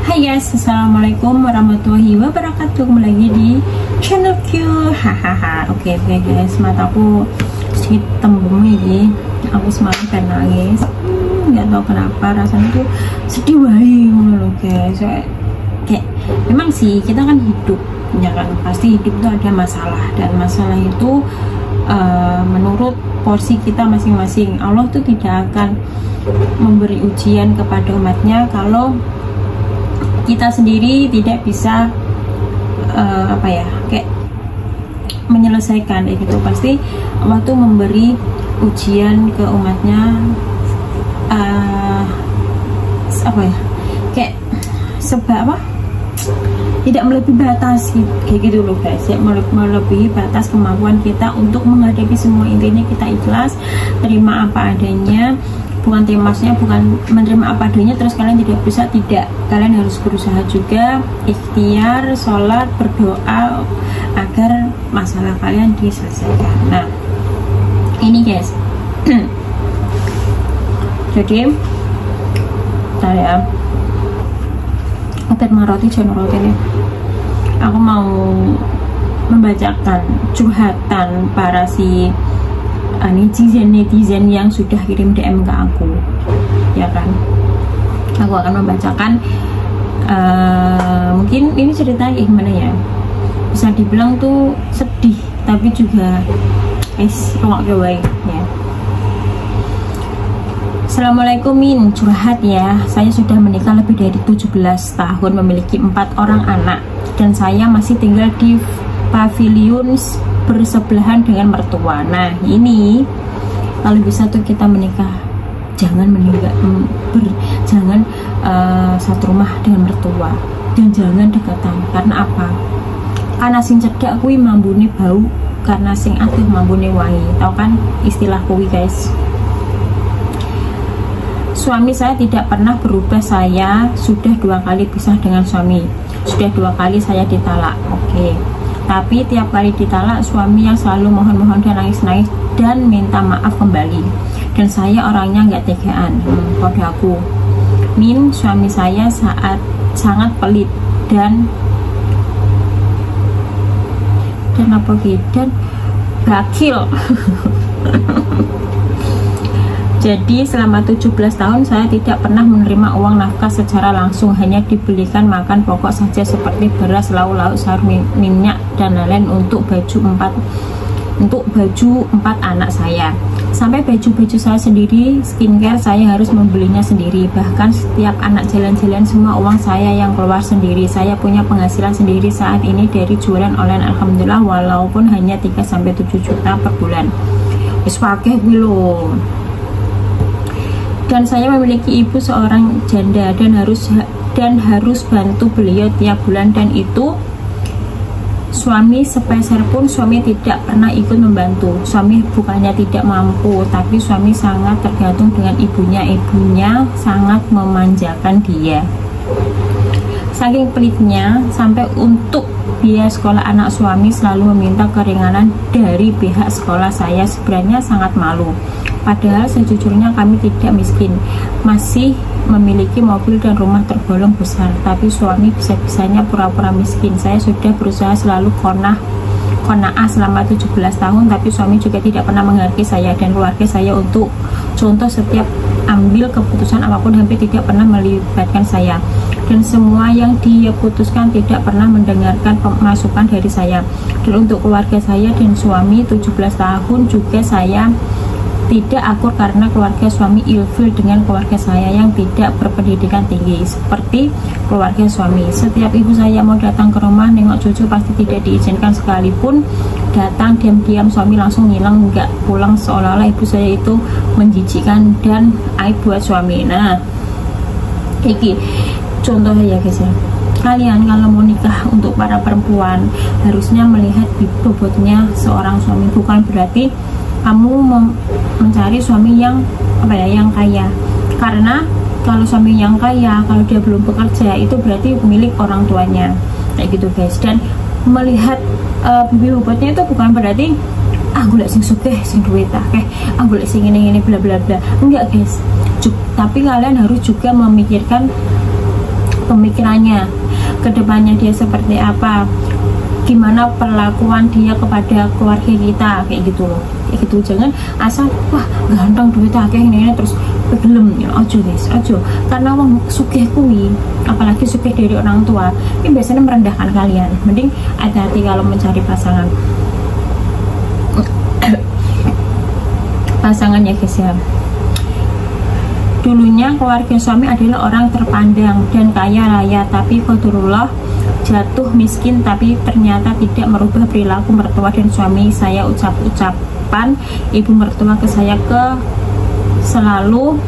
Hai guys, assalamualaikum warahmatullahi wabarakatuh. Kembali lagi di channel Q. Hahaha. Oke guys, mataku sedikit tembem ini. Aku semalam pengen nangis. Nggak tahu kenapa, rasanya tuh sedih banget loh guys. Kayak memang sih kita kan hidup, ya kan, pasti hidup tuh ada masalah, dan masalah itu menurut porsi kita masing-masing. Allah tuh tidak akan memberi ujian kepada umatnya kalau kita sendiri tidak bisa kayak menyelesaikan gitu. Pasti Allah tuh memberi ujian ke umatnya kayak sebab tidak melebihi batas kayak gitu loh guys, ya, melebihi batas kemampuan kita untuk menghadapi semua. Intinya kita ikhlas, terima apa adanya, bukan terima, bukan menerima apa adanya terus kalian tidak bisa, tidak, kalian harus berusaha juga, ikhtiar, sholat, berdoa agar masalah kalian diselesaikan. Nah ini guys jadi saya roti ini aku mau membacakan curhatan para si netizen yang sudah kirim DM ke aku, ya kan. Aku akan membacakan mungkin ini ceritanya gimana ya, bisa dibilang tuh sedih tapi juga baik ya. Assalamualaikum Min, curhat ya. Saya sudah menikah lebih dari 17 tahun, memiliki 4 orang anak, dan saya masih tinggal di pavilion bersebelahan dengan mertua. Nah ini kalau bisa tuh kita menikah jangan jangan satu rumah dengan mertua, dan jangan dekatan. Karena apa? Karena sing cedak kuwi mambune bau, karena sing aduh mambune wangi. Tahu kan istilah kuwi guys. Suami saya tidak pernah berubah. Saya sudah 2 kali pisah dengan suami, sudah 2 kali saya ditalak. Oke. Tapi tiap kali ditalak, suami yang selalu mohon-mohon dan nangis-nangis dan minta maaf kembali. Dan saya orangnya nggak tegaan. Pada aku, Min, suami saya sangat pelit dan bakil. Jadi selama 17 tahun saya tidak pernah menerima uang nafkah secara langsung, hanya dibelikan makan pokok saja seperti beras, lauk, sayur, minyak dan lain-lain untuk baju 4 anak saya. Sampai baju-baju saya sendiri, skincare saya harus membelinya sendiri. Bahkan setiap anak jalan-jalan semua uang saya yang keluar sendiri. Saya punya penghasilan sendiri saat ini dari jualan online, alhamdulillah, walaupun hanya 3-7 juta per bulan. Wis wakeh kuwi lho. Dan saya memiliki ibu seorang janda dan harus bantu beliau tiap bulan, dan itu suami sepeser pun suami tidak pernah ikut membantu. Suami bukannya tidak mampu, tapi suami sangat tergantung dengan ibunya. Ibunya sangat memanjakan dia. Saking pelitnya, sampai untuk biaya sekolah anak suami selalu meminta keringanan dari pihak sekolah. Saya sebenarnya sangat malu. Padahal sejujurnya kami tidak miskin, masih memiliki mobil dan rumah tergolong besar. Tapi suami bisa-bisanya pura-pura miskin. Saya sudah berusaha selalu qanaah selama 17 tahun, tapi suami juga tidak pernah menghargai saya dan keluarga saya. Untuk contoh, setiap ambil keputusan apapun hampir tidak pernah melibatkan saya, dan semua yang dia putuskan tidak pernah mendengarkan masukan dari saya. Dan untuk keluarga saya dan suami 17 tahun juga saya tidak akur karena keluarga suami ilfil dengan keluarga saya yang tidak berpendidikan tinggi seperti keluarga suami. Setiap ibu saya mau datang ke rumah nengok cucu pasti tidak diizinkan, sekalipun datang diam-diam suami langsung ngilang, nggak pulang, seolah-olah ibu saya itu menjijikkan dan aib buat suami. Nah iki contohnya ya guys ya. Kalian kalau mau nikah, untuk para perempuan harusnya melihat bobotnya seorang suami. Bukan berarti kamu mencari suami yang yang kaya, karena kalau suami yang kaya, kalau dia belum bekerja, itu berarti milik orang tuanya, kayak gitu guys. Dan melihat bibi bobotnya itu bukan berarti golek sing sugih, sing duit akeh, golek sing ini bla bla bla. Enggak guys. Tapi kalian harus juga memikirkan pemikirannya, kedepannya dia seperti apa, gimana perlakuan dia kepada keluarga kita, kayak gitu loh, kayak gitu. Jangan asal wah ganteng duit akeh ini terus gelem ya, ojo guys, ojo. Karena wong sugih kuwi, apalagi sugih dari orang tua, ini biasanya merendahkan kalian. Mending hati-hati kalau mencari pasangan. Pasangannya guys ya. Dulunya keluarga suami adalah orang terpandang dan kaya raya, tapi qadarullah jatuh miskin, tapi ternyata tidak merubah perilaku mertua dan suami saya. Ucapan ibu mertua ke saya selalu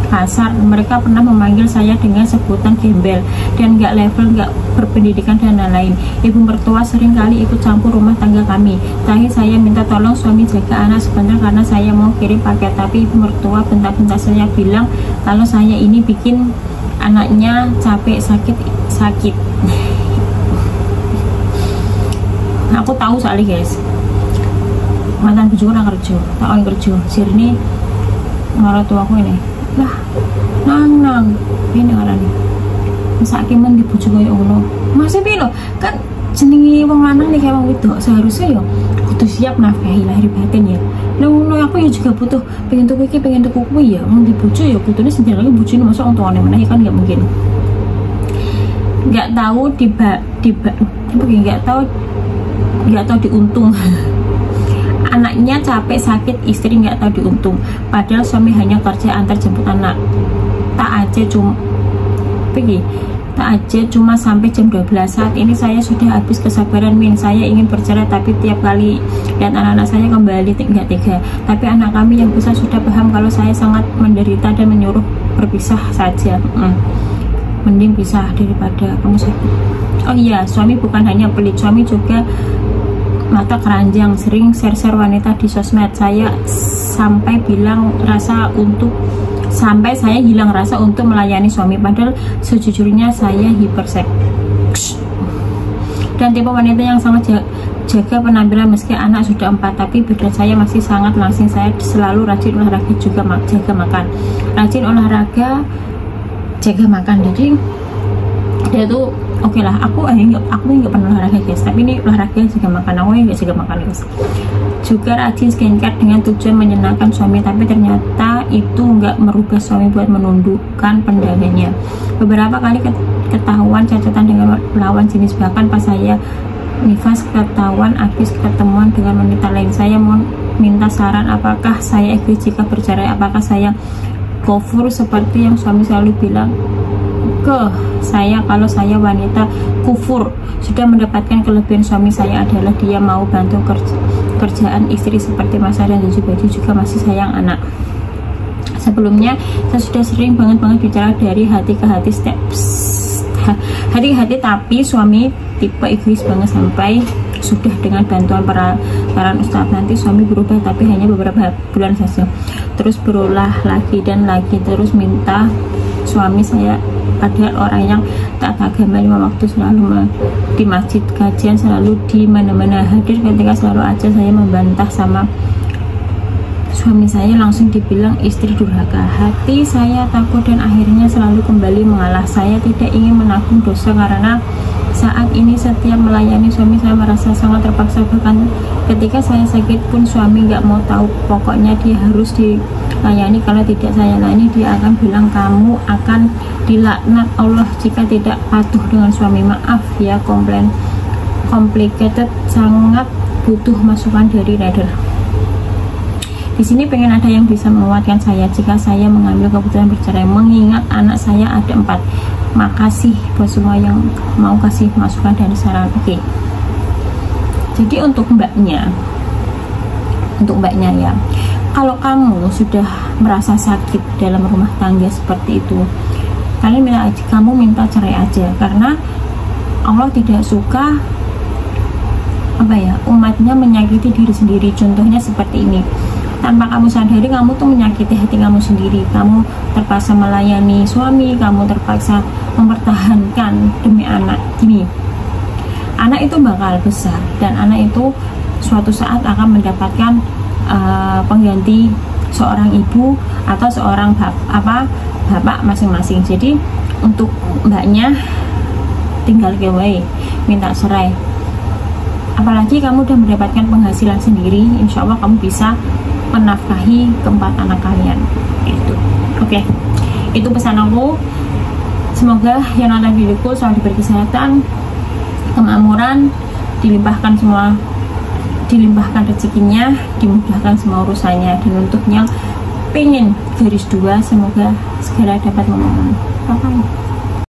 kasar. Mereka pernah memanggil saya dengan sebutan gembel dan gak level, gak berpendidikan dan lain-lain. Ibu mertua sering kali ikut campur rumah tangga kami. Terakhir saya minta tolong suami jaga anak sebentar karena saya mau kirim paket, tapi ibu mertua bentak-bentak saya, bilang kalau saya ini bikin anaknya capek, sakit. Aku tahu soalnya guys, mantan bujuk orang kerja, tak orang kerja sirni marah tua aku ini lah nang ini ngarani sakit men dibujuk kayak ngono masih pilo kan jenengi wong lanang nih kayak wong wedok, seharusnya ya kudu siap nafkahi lahir batin ya. Ngono aku ya juga butuh pengen tuku iki pengen tuku kuwi ya, mun dibujuk ya kudune sendiri lagi bujune masa wong tuane meneh kan nggak mungkin. Nggak tahu nggak tahu diuntung. Anaknya capek sakit, istri nggak tahu diuntung, padahal suami hanya kerja antar jemput anak. Tak aja cuma sampai jam 12. Saat ini saya sudah habis kesabaran min. Saya ingin bercerai, tapi tiap kali lihat anak-anak saya kembali nggak tega. Tapi anak kami yang besar sudah paham kalau saya sangat menderita dan menyuruh berpisah saja. Mending pisah daripada kamu sakit. Oh iya, suami bukan hanya pelit, suami juga mata keranjang, sering share wanita di sosmed. Saya sampai saya hilang rasa untuk melayani suami, padahal sejujurnya saya hiperseks dan tipe wanita yang sangat jaga penampilan. Meski anak sudah 4, tapi badan saya masih sangat langsing. Saya selalu rajin olahraga juga jaga makan, rajin olahraga jaga makan. Jadi dia tuh oke lah, aku nggak pernah olahraga guys, tapi ini olahraga jaga makan, aku nggak jaga makan guys. Juga rajin skincare dengan tujuan menyenangkan suami, tapi ternyata itu nggak merubah suami buat menundukkan pandangannya. Beberapa kali ketahuan cacatan dengan lawan jenis, bahkan pas saya nifas ketahuan habis ketemuan dengan wanita lain. Saya mau minta saran, apakah saya egois jika bercerai? Apakah saya kufur seperti yang suami selalu bilang ke saya kalau saya wanita kufur? Sudah mendapatkan kelebihan suami saya adalah dia mau bantu kerjaan istri seperti masak dan cuci baju, juga masih sayang anak. Sebelumnya saya sudah sering banget bicara dari hati ke hati, tapi suami tipe egois banget. Sampai sudah dengan bantuan para ustadz, nanti suami berubah, tapi hanya beberapa bulan saja, terus berulah lagi dan lagi, terus minta suami saya, padahal orang yang taat agama 5 waktu, selalu di masjid, kajian, selalu di mana-mana hadir. Ketika selalu aja saya membantah sama suami saya, langsung dibilang istri durhaka. Hati saya takut dan akhirnya selalu kembali mengalah. Saya tidak ingin menanggung dosa karena saat ini setiap melayani suami saya merasa sangat terpaksa. Bahkan ketika saya sakit pun suami nggak mau tahu, pokoknya dia harus dilayani. Kalau tidak saya layani, dia akan bilang kamu akan dilaknat Allah jika tidak patuh dengan suami. Maaf ya, complicated, sangat butuh masukan dari reader. Di sini pengen ada yang bisa menguatkan saya jika saya mengambil keputusan bercerai, mengingat anak saya ada 4. Makasih buat semua yang mau kasih masukan dan saran. Oke. Jadi untuk mbaknya ya, kalau kamu sudah merasa sakit dalam rumah tangga seperti itu, kamu minta cerai aja, karena Allah tidak suka umatnya menyakiti diri sendiri. Contohnya seperti ini, tanpa kamu sadari kamu tuh menyakiti hati kamu sendiri. Kamu terpaksa melayani suami, kamu terpaksa mempertahankan demi anak. Gini, anak itu bakal besar dan anak itu suatu saat akan mendapatkan pengganti seorang ibu atau seorang bapak masing-masing. Jadi untuk mbaknya tinggal gawe minta cerai. Apalagi kamu udah mendapatkan penghasilan sendiri, insya Allah kamu bisa menafkahi keempat anak kalian. Itu oke. Itu pesan aku. Semoga yang nonton videoku selalu diberi kesehatan, kemakmuran, dilimpahkan rezekinya, dimudahkan semua urusannya. Dan untuk yang pengen garis 2, semoga segera dapat memenuhi. Bye-bye.